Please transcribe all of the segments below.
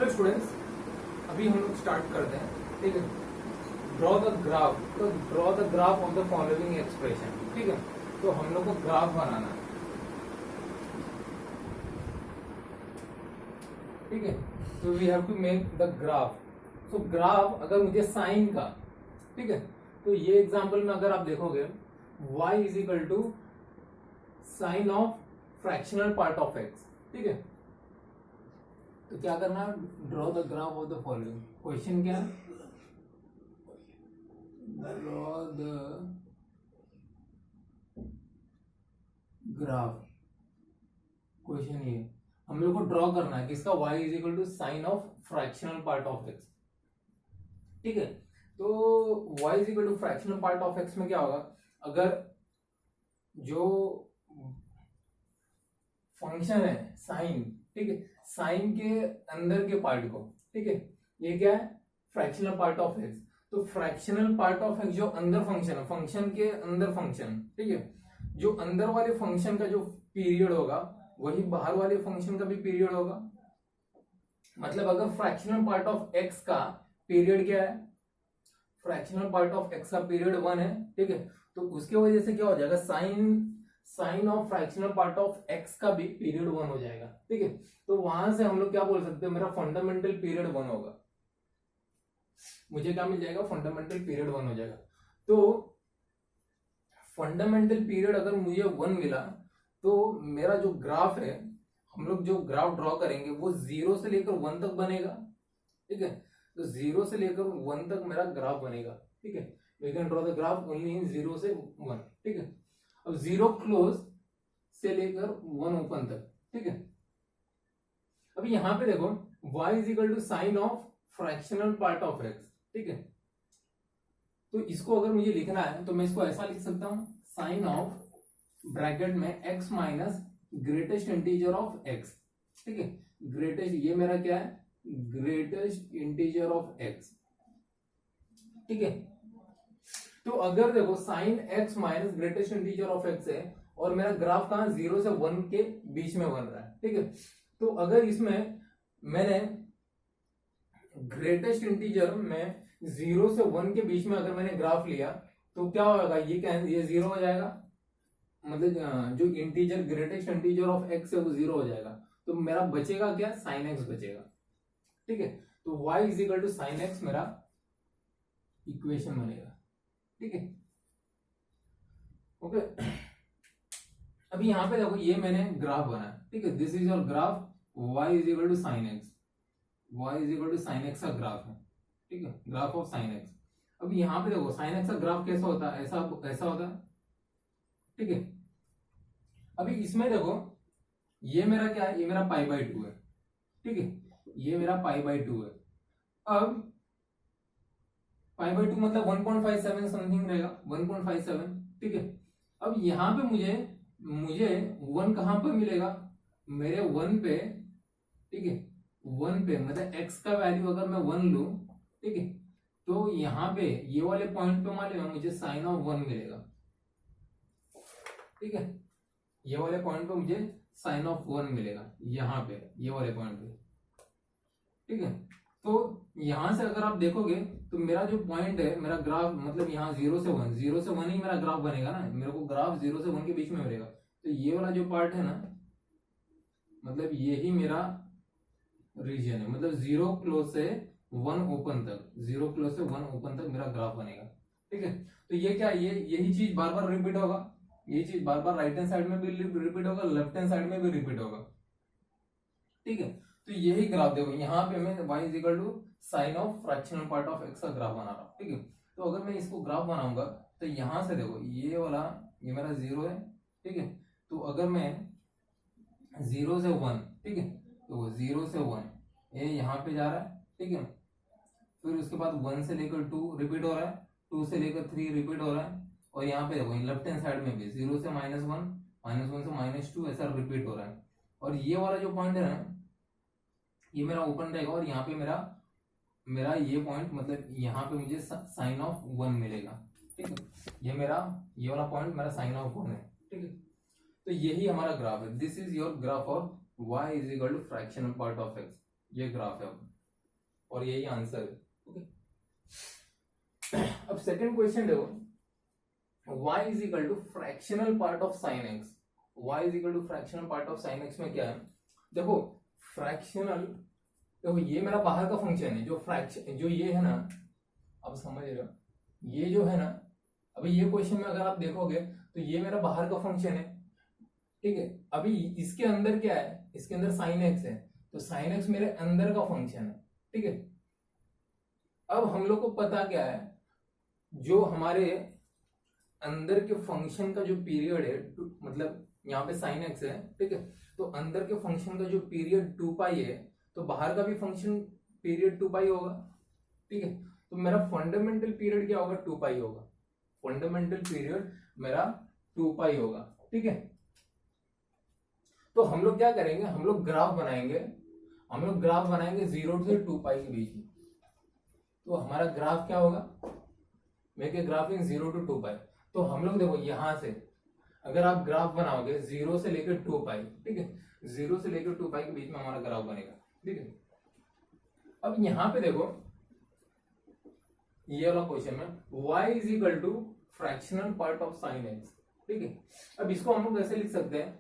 तो स्टूडेंट्स अभी हम लोग स्टार्ट करते हैं, ठीक है। ड्रॉ द ग्राफ, तो draw the graph of the following expression, ठीक है। तो हम लोग को ग्राफ बनाना है, ठीक है। तो we have to make the graph. So graph अगर मुझे साइन का, ठीक है, तो ये एग्जांपल में अगर आप देखोगे y is equal to sine of fractional part of x, ठीक है। तो क्या करना है, draw the graph of the following. Question क्या है, ड्रॉ द ग्राफ। क्वेश्चन ये हम लोग को ड्रॉ करना है किसका, y is equal to sine of fractional part of x, ठीक है। तो y is equal to fractional part of x में क्या होगा, अगर जो फंक्शन है साइन, ठीक है, साइन के अंदर के पार्ट को, ठीक है, ये क्या है फ्रैक्शनल पार्ट ऑफ x। तो फ्रैक्शनल पार्ट ऑफ x जो अंदर फंक्शन है, फंक्शन के अंदर फंक्शन, ठीक है, जो अंदर वाले फंक्शन का जो पीरियड होगा वही बाहर वाले फंक्शन का भी पीरियड होगा। मतलब अगर फ्रैक्शनल पार्ट ऑफ x का पीरियड क्या है, फ्रैक्शनल पार्ट ऑफ x का पीरियड 1 है, ठीक है, तो उसके वजह से क्या हो जाएगा, sine of fractional part of x का भी पीरियड 1 हो जाएगा, ठीक है। तो वहां से हम लोग क्या बोल सकते हैं, मेरा फंडामेंटल पीरियड 1 होगा, मुझे क्या मिल जाएगा, फंडामेंटल पीरियड 1 हो जाएगा। तो फंडामेंटल पीरियड अगर मुझे 1 मिला तो मेरा जो ग्राफ है, हम लोग जो ग्राफ ड्रॉ करेंगे वो 0 से लेकर 1 तक बनेगा, ठीक है। तो 0 से लेकर 1 तक मेरा ग्राफ बनेगा, ठीक है। We can draw the graph only in 0 से 1, ठीक है। अब 0 क्लोज से लेकर 1 ओपन तक, ठीक है। अभी यहां पे देखो y is equal to sine of fractional part of x, ठीक है। तो इसको अगर मुझे लिखना है तो मैं इसको ऐसा लिख सकता हूं, साइन ऑफ ब्रैकेट में x minus greatest integer of x, ठीक है। ग्रेटेस्ट, ये मेरा क्या है, ग्रेटेस्ट इंटीजर ऑफ x, ठीक है। तो अगर देखो sine x minus greatest integer of x है और मेरा ग्राफ कहां 0 से 1 के बीच में बन रहा है, ठीक है। तो अगर इसमें मैंने ग्रेटेस्ट इंटीजर में 0 से 1 के बीच में अगर मैंने ग्राफ लिया तो क्या होगा, ये 0 हो जाएगा, मतलब जो integer greatest integer of x है वो 0 हो जाएगा। तो मेरा बचेगा क्या, साइन x बचेगा, ठीक है। तो y is equal to sine x मेरा इक्वेशन बनेगा, ठीक है, ओके। अभी यहां पे देखो ये मैंने ग्राफ बनाया, ठीक है, this is your graph, y is equal to sine x, y is equal to sine x का ग्राफ है, ठीक है, ग्राफ ऑफ साइन x। अभी यहां पे देखो साइन x का ग्राफ कैसा होता है, ऐसा होता है, ठीक है। अभी इसमें देखो ये मेरा क्या है, ये मेरा पाई बाई 2 है, ठीक है, ये मेरा पाई बाई 2 है। अब पाई बाई 2 मतलब 1.57 समथिंग रहेगा, 1.57, ठीक है। अब यहां पे मुझे 1 कहां पर मिलेगा, मेरे 1 पे, ठीक है, 1 पे मतलब x का वैल्यू अगर मैं 1 लूं, ठीक है, तो यहां पे ये वाले पॉइंट पे मान लेना मुझे साइन ऑफ 1 मिलेगा, ठीक है। ये वाले पॉइंट पे मुझे साइन ऑफ 1 मिलेगा, यहां पे ये वाले पॉइंट पे, ठीक है। तो यहां से अगर आप देखोगे तो मेरा जो पॉइंट है, मेरा ग्राफ मतलब यहाँ 0 से 1 ही मेरा ग्राफ बनेगा ना, मेरे को ग्राफ 0 से 1 के बीच में मिलेगा। तो ये वाला जो पार्ट है ना, मतलब यही मेरा रीजन है, मतलब 0 क्लोज से 1 ओपन तक, 0 क्लोज से 1 ओपन तक मेरा ग्राफ बनेगा, ठीक है। तो ये क्या, यही चीज बार बार रिपीट होगा, यही चीज बार बार राइट हैंड साइड में भी रिपीट होगा, लेफ्ट हैंड साइड में भी रिपीट होगा, ठीक है। तो यही ग्राफ देखो, यहाँ पे मैं y is equal to sine of fractional part of x का ग्राफ बना रहा हूँ, ठीक है। तो अगर मैं इसको ग्राफ बनाऊंगा तो यहां से देखो ये वाला, ये मेरा 0 है, ठीक है। तो अगर मैं 0 से 1, ठीक है, तो 0 से 1 ये यहाँ पे जा रहा है, ठीक है। फिर उसके बाद 1 से लेकर 2 रिपीट हो रहा है, 2 से लेकर 3 रिपीट हो रहा है, और यहाँ पे देखो लेफ्ट हैंड साइड में भी 0 से -1, -1 से -2 ऐसा रिपीट हो रहा है। और ये वाला जो पॉइंट है ना, ये मेरा ओपन रहेगा, और यहाँ पे मेरा ये पॉइंट, मतलब यहाँ पे मुझे साइन ऑफ 1 मिलेगा, ठीक है। ये वाला पॉइंट मेरा साइन ऑफ 1 है, ठीक है। तो यही हमारा ग्राफ है, this is your graph of y is equal to fractional part of x, ये ग्राफ है और यही आंसर है। ओके, अब सेकंड क्वेश्चन देखो, y is equal to fractional part of sine x. y is equal to fractional part of sine x में क्या है, देखो फ्रैक्शनल, देखो ये मेरा बाहर का फंक्शन है, जो फ्रैक्शन जो ये है ना, अब समझ रहे हो, ये जो है ना, अभी ये क्वेश्चन में अगर आप देखोगे तो ये मेरा बाहर का फंक्शन है, ठीक है। अभी इसके अंदर क्या है, इसके अंदर साइन एक्स है, तो साइन एक्स मेरे अंदर का फंक्शन है, ठीक है। अब हम लोग को पता क्या है, जो हमारे अंदर के फंक्शन का जो पीरियड है, मतलब यहाँ पे साइन एक्स है, ठीक है, तो अंदर के फंक्शन का जो पीरियड 2 पाई है, तो बाहर का भी फंक्शन पीरियड 2 पाई होगा, ठीक है। तो मेरा फंडामेंटल पीरियड क्या होगा, 2 पाई होगा, फंडामेंटल पीरियड मेरा 2 पाई होगा, ठीक है। तो हम लोग क्या करेंगे, हम लोग ग्राफ बनाएंगे, 0 से 2 पाई के बीच में। तो हमारा ग्राफ क्या होगा, make a graph in 0 to 2 पाई। तो हम लोग देखो यहां से अगर आप ग्राफ बनाओगे 0 से लेकर 2 पाई, ठीक है, 0 से लेकर 2 पाई के बीच में हमारा ग्राफ बनेगा, ठीक है। अब यहां पे देखो ये वाला क्वेश्चन में y is equal to fractional part of sine x, ठीक है। अब इसको हम लोग ऐसे लिख सकते हैं,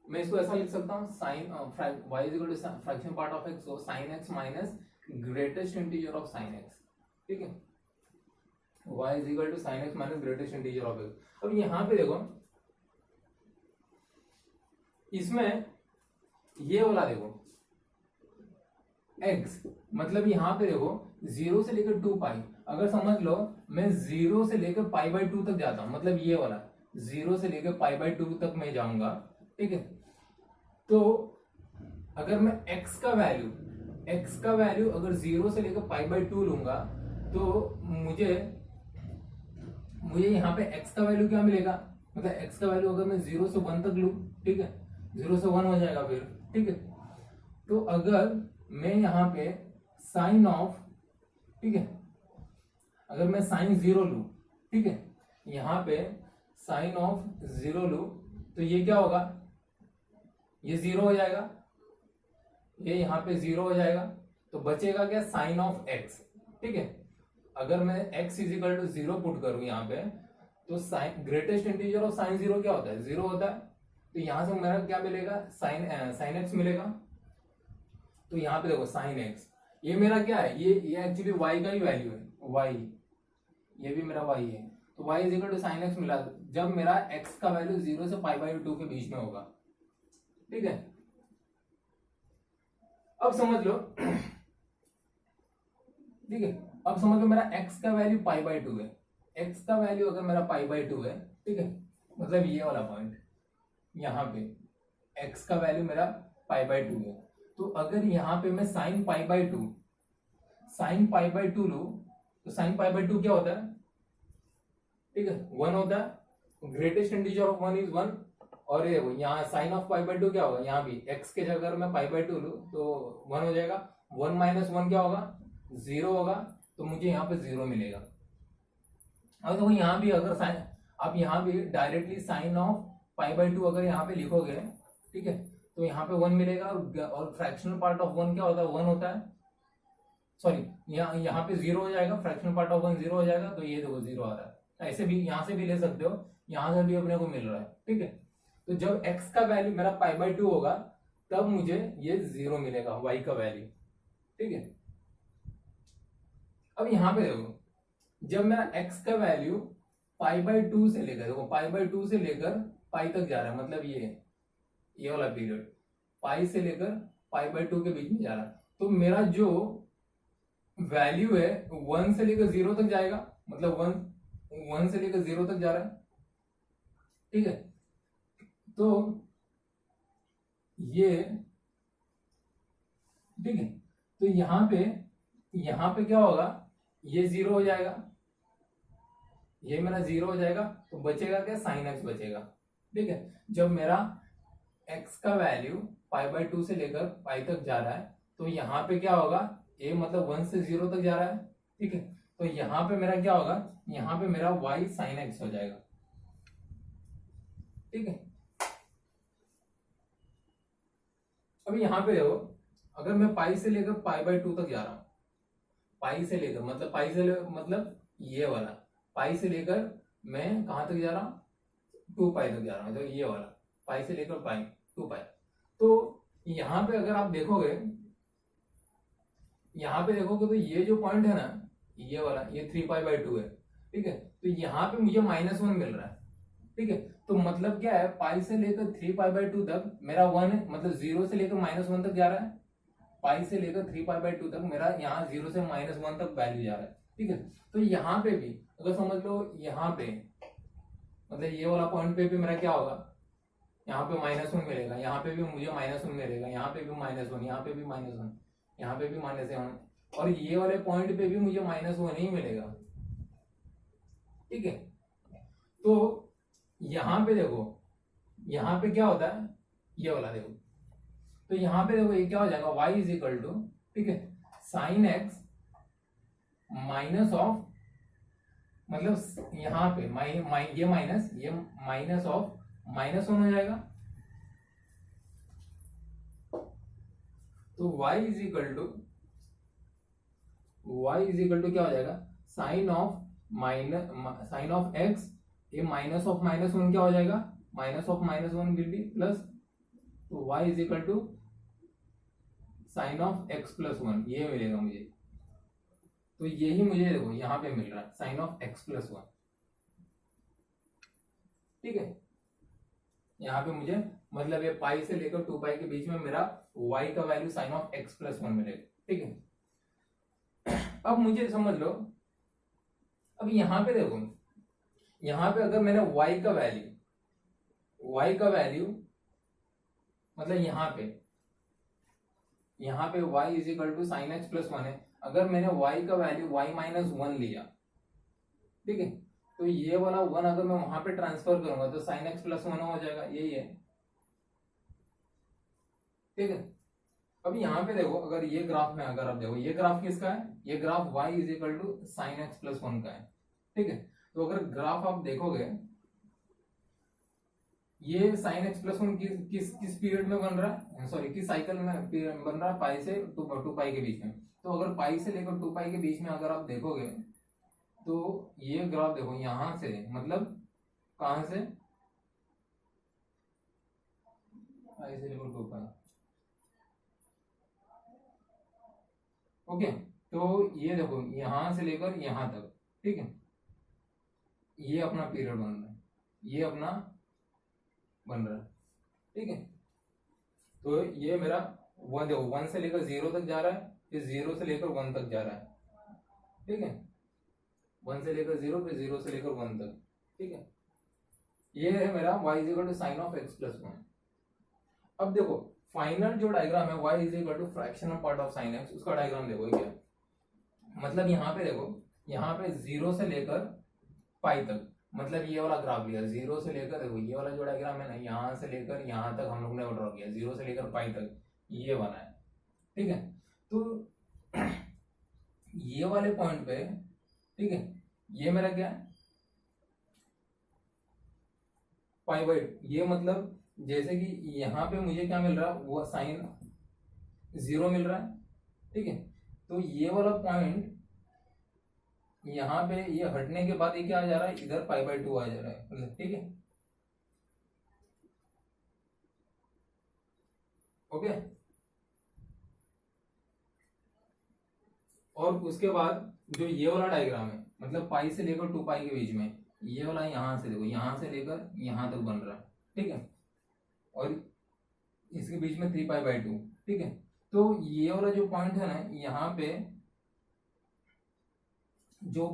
मैं इसको ऐसा लिख सकता हूँ, sine y is equal to fraction part of x, so sine x minus greatest integer of sine x, ठीक है। y is equal to sine x minus greatest integer of x. अब यहां पे देखो, इसमें ये वाला देखो x, मतलब यहां पे देखो 0 से लेकर 2 पाई, अगर समझ लो मैं 0 से लेकर पाई बाई 2 तक जाता हूं, मतलब ये वाला 0 से लेकर पाई बाई 2 तक मैं जाऊंगा, ठीक है। तो अगर मैं x का वैल्यू अगर 0 से लेकर पाई बाई 2 लूंगा, तो मुझे यहाँ पे x का वैल्यू क्या मिलेगा, मतलब x का वैल्यू अगर मैं 0 से 1 तक लूं, ठीक है, 0 से 1 हो जाएगा फिर, ठीक है। तो अगर मैं यहाँ पे साइन ऑफ, ठीक है, अगर मैं साइन 0 लूं, ठीक है, यहाँ पे साइन ऑफ 0 लूं, तो ये क्या होगा, ये 0 हो जाएगा, ये यहाँ पे 0 हो जाएगा, तो बचेगा क्या, साइन ऑफ x, ठीक है। अगर मैं x is equal to 0 put करूं यहाँ पे, तो sine greatest integer of sine 0 क्या होता है, 0 होता है, तो यहां से मेरा क्या मिलेगा, साइन x मिलेगा। तो यहाँ पे देखो साइन x, ये मेरा क्या है, ये एक्चुअली y का ही वैल्यू है, y, ये भी मेरा y है, तो y is equal to sine x मिला जब मेरा x का वैल्यू 0 से पाई बाई 2 के बीच में होगा, ठीक है। अब समझ लो, ठीक है, अब समझ लो मेरा x का वैल्यू पाई बाई 2 है, x का वैल्यू अगर मेरा पाई बाई 2 है, ठीक है, मतलब ये वाला पॉइंट यहाँ पे x का वैल्यू मेरा पाई बाई 2 है, तो अगर यहाँ पे मैं साइन पाई बाई 2 लू, तो साइन पाई बाई 2 क्या होता है, ठीक है, 1 होता है, ग्रेटेस्ट इंटीजर ऑफ 1 इज 1, और ये यहाँ साइन ऑफ पाई बाई 2 क्या होगा, यहाँ भी x के जगह मैं पाई बाई 2 लू तो 1 हो जाएगा, 1 माइनस 1 क्या होगा, 0 होगा, तो मुझे यहाँ पे 0 मिलेगा। अब तो यहाँ भी अगर साइन, आप यहाँ भी directly sine of pi by 2 अगर यहाँ पे लिखोगे, ठीक है, तो यहाँ पे 1 मिलेगा, और फ्रैक्शनल पार्ट ऑफ 1 क्या होता है, 1 होता है, सॉरी यहाँ पे 0 हो जाएगा, फ्रैक्शनल पार्ट ऑफ 1 0 हो जाएगा, तो ये देखो 0 आ रहा है, ऐसे भी यहाँ से भी ले सकते हो, यहाँ से भी अपने को मिल रहा है, ठीक है। तो जब x का वैल्यू मेरा पाई बाई 2 होगा, तब मुझे ये 0 मिलेगा, y का वैल्यू, ठीक है। अब यहाँ पे देखो, जब मेरा x का वैल्यू पाई बाई 2 से लेकर, देखो पाई बाई 2 से लेकर पाई तक जा रहा है, मतलब ये वाला पीरियड पाई से लेकर पाई बाई 2 के बीच में जा रहा है, तो मेरा जो वैल्यू है 1 से लेकर 0 तक जाएगा, मतलब 1 से लेकर 0 तक जा रहा है, ठीक है। तो ये, ठीक है, तो यहाँ पे क्या होगा, ये 0 हो जाएगा, ये मेरा 0 हो जाएगा, तो बचेगा क्या, साइन एक्स बचेगा, ठीक है। जब मेरा x का वैल्यू पाई बाई 2 से लेकर पाई तक जा रहा है, तो यहाँ पे क्या होगा, a मतलब 1 से 0 तक जा रहा है, ठीक है, तो यहाँ पे मेरा क्या होगा, यहाँ पे मेरा y साइन x हो जाएगा, ठीक है। अब यहाँ पे देखो, अगर मैं पाई से लेकर पाई बाय 2 तक जा रहा हूं, पाई से लेकर मतलब मतलब ये वाला पाई से लेकर मैं कहां तक जा रहा हूं, 2 पाई तक जा रहा हूं, तो ये वाला पाई से लेकर पाई 2 पाई। तो यहां पे अगर आप देखोगे, यहां पे देखोगे तो ये जो पॉइंट है ना, ये वाला, ये 3 पाई बाय 2 है, ठीक है। तो यहाँ पे मुझे -1 मिल रहा है, ठीक है। तो मतलब क्या है, पाई से लेकर 3 पाई बाय 2 तक मेरा 1 है, मतलब 0 से लेकर -1 तक जा रहा है। पाई से लेकर 3 पाई बाय 2 तक मेरा यहाँ 0 से -1 तक वैल्यू जा रहा है, ठीक है। तो यहाँ पे भी अगर समझ लो, यहाँ पे मतलब ये वाला पॉइंट पे भी मेरा क्या होगा, यहाँ पे -1 मिलेगा, यहाँ पे भी मुझे -1 मिलेगा, यहाँ पे भी -1, यहाँ पे भी -1, यहाँ पे भी -1, और ये वाले पॉइंट पे भी मुझे -1 ही मिलेगा, ठीक है। तो यहां पे देखो, यहां पे क्या होता है, ये वाला देखो, तो यहां पे देखो ये क्या हो जाएगा, y इज इक्वल टू, ठीक है, साइन x माइनस ऑफ, मतलब यहां पे ये माइनस ऑफ -1 हो जाएगा। तो y इज इक्वल टू क्या हो जाएगा, साइन ऑफ x, ये माइनस ऑफ -1 क्या हो जाएगा, minus of -1 will be plus, तो y is equal to sine of x plus 1, ये मिलेगा मुझे। तो यही मुझे देखो यहां पे मिल रहा है, साइन ऑफ x प्लस 1, ठीक है। यहाँ पे मुझे मतलब ये पाई से लेकर 2 पाई के बीच में मेरा y का value sine of x plus 1 मिलेगा, ठीक है। अब मुझे समझ लो, अब यहाँ पे देखो, यहाँ पे अगर मैंने y का वैल्यू मतलब यहाँ पे y is equal to sine x plus 1 है, अगर मैंने y का वैल्यू y -1 लिया, ठीक है, तो ये वाला 1 अगर मैं वहां पे ट्रांसफर करूंगा तो साइन एक्स प्लस 1 हो जाएगा, यही है, ठीक है। अब यहाँ पे देखो, अगर ये ग्राफ में अगर आप देखो, ये ग्राफ किसका है, ये graph y is equal to sine x plus 1 का है, ठीक है। तो अगर ग्राफ आप देखोगे, ये साइन एक्स प्लस 1 किस पीरियड में बन रहा है, सॉरी किस साइकिल में बन रहा है, पाई से 2 पाई के बीच में। तो अगर पाई से लेकर 2 पाई के बीच में अगर आप देखोगे, तो ये ग्राफ देखो यहां से, मतलब कहां से, पाई से लेकर 2 पाई, ओके। तो ये देखो यहां से लेकर यहां तक, ठीक है, ये अपना पीरियड बन रहा है, ये अपना बन रहा है, ठीक है। तो ये मेरा 1 देखो, 1 से लेकर 0 तक जा रहा है, फिर 0 से लेकर 1 तक जा रहा है, ठीक है, 1 से लेकर 0, फिर 0 से लेकर 1 तक, ठीक है। ये है मेरा y is equal to sine of x plus 1। अब देखो फाइनल जो डायग्राम है, y is equal to fractional part of sine x, उसका डायग्राम देखो क्या, मतलब यहाँ पे देखो, यहाँ पे 0 से लेकर पाई तक, मतलब ये वाला ग्राफ लिया, 0 से लेकर देखो ये वाला जो डायग्राम है ना, यहाँ से लेकर यहाँ तक हम लोग ने ड्रॉ किया, 0 से लेकर पाई तक ये बना है, ठीक है। तो ये वाले पॉइंट पे, ठीक है, ये मेरा क्या है, पाई बाय, ये मतलब जैसे कि यहाँ पे मुझे क्या मिल रहा है, वो साइन 0 मिल रहा है, ठीक है। तो ये वाला पॉइंट यहाँ पे ये हटने के बाद ये क्या आ जा रहा है, इधर पाई बाय 2 आ जा रहा है, ठीक है, ओके। और उसके बाद जो ये वाला डायग्राम है, मतलब पाई से लेकर 2 पाई के बीच में, ये वाला यहाँ से देखो, यहाँ से लेकर यहाँ तक बन रहा है, ठीक है, और इसके बीच में 3 पाई बाय 2, ठीक है। तो ये वाला जो पॉइंट है ना, यहाँ पे जो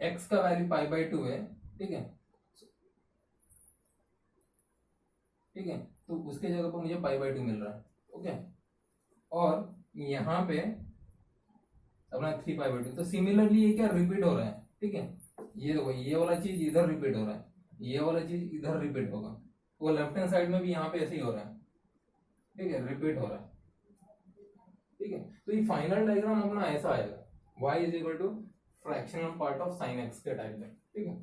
x का वैल्यू पाई बाय 2 है, ठीक है, ठीक है, तो उसके जगह पर मुझे पाई बाय 2 मिल रहा है, ओके। और यहाँ पे अपना 3 पाई बाय 2, तो सिमिलरली ये क्या रिपीट हो रहा है, ठीक है, ये देखो ये वाला चीज इधर रिपीट हो रहा है, ये वाला चीज इधर रिपीट होगा, वो लेफ्ट हैंड साइड में भी यहाँ पे ऐसे ही हो रहा है, ठीक है, रिपीट हो रहा है, ठीक है। तो ये फाइनल डायग्राम अपना ऐसा आएगा, y is equal to fractional part of sine x के टाइप में, ठीक है।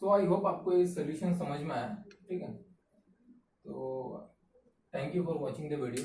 सो आई होप आपको ये सोल्यूशन समझ में आया, ठीक है। तो thank you for watching the video.